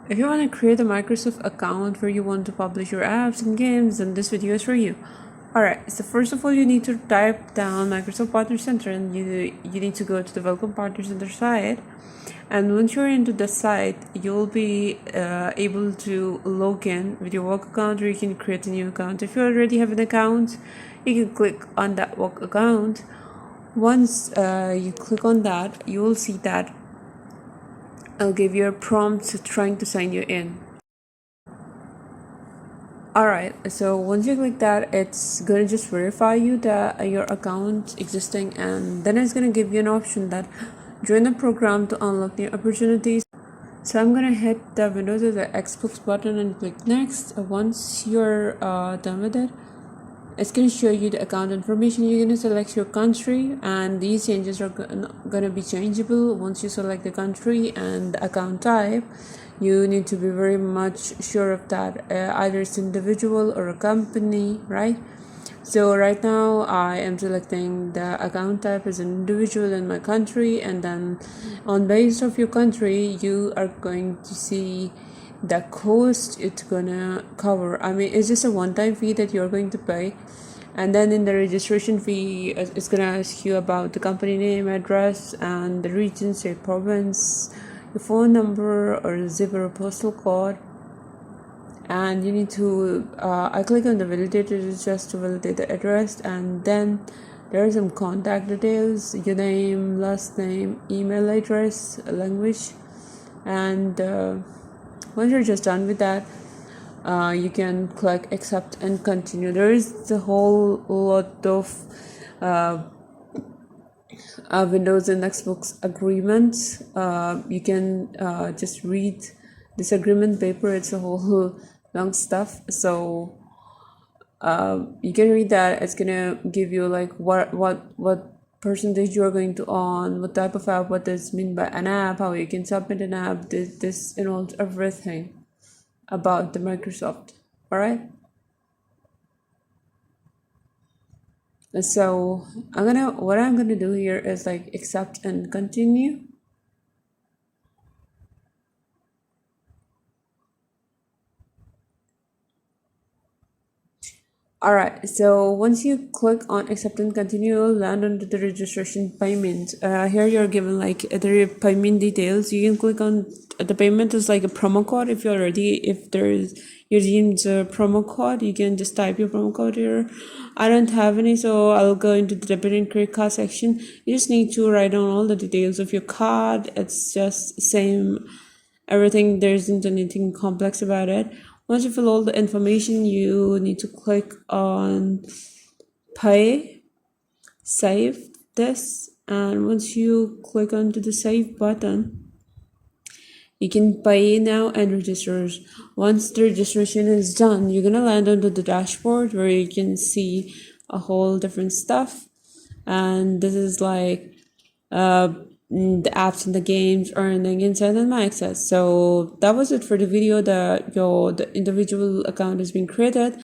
If you want to create a Microsoft account where you want to publish your apps and games, then this video is for you. Alright, so first of all, you need to type down Microsoft Partner Center, and you need to go to the Welcome Partner Center site. And once you're into the site, you'll be able to log in with your work account, or you can create a new account. If you already have an account, you can click on that work account. Once you click on that, you will see that I'll give you a prompt trying to sign you in. Alright, so once you click that, it's gonna just verify you that your account existing, and then it's gonna give you an option that join the program to unlock new opportunities. So I'm gonna hit the Windows or the Xbox button and click next. Once you're done with it, it's going to show you the account information. You're going to select your country, and these changes are going to be changeable once you select the country and the account type. You need to be very much sure of that, either it's individual or a company, right? So right now I am selecting the account type as an individual in my country, and then on base of your country you are going to see the cost it's gonna cover. I mean, it's just a one-time fee that you're going to pay, and then in the registration fee it's gonna ask you about the company name, address, and the region, state, province, your phone number or zip or postal code. And you need to I click on the validator just to validate the address, and then there are some contact details: your name, last name, email address, language. And once you're just done with that, you can click accept and continue. There is a whole lot of Windows and Xbox agreements. You can just read this agreement paper. It's a whole long stuff, so you can read that. It's gonna give you like what percentage you are going to own, what type of app, what does mean by an app, how you can submit an app. This involves everything about the Microsoft. All right, so what I'm gonna do here is like accept and continue. Alright, so once you click on accept and continue, you'll land on the registration payment. Here you're given like the payment details. You can click on the payment is like a promo code. If there's you deemed a promo code, you can just type your promo code here. I don't have any, so I'll go into the debit and credit card section. You just need to write down all the details of your card. It's just same everything. There isn't anything complex about it. Once you fill all the information, you need to click on pay, save this, and once you click onto the save button, you can pay now and register. Once the registration is done, you're gonna land onto the dashboard where you can see a whole different stuff, and this is like the apps and the games, earning, insight, and my access. So that was it for the video. The individual account has been created.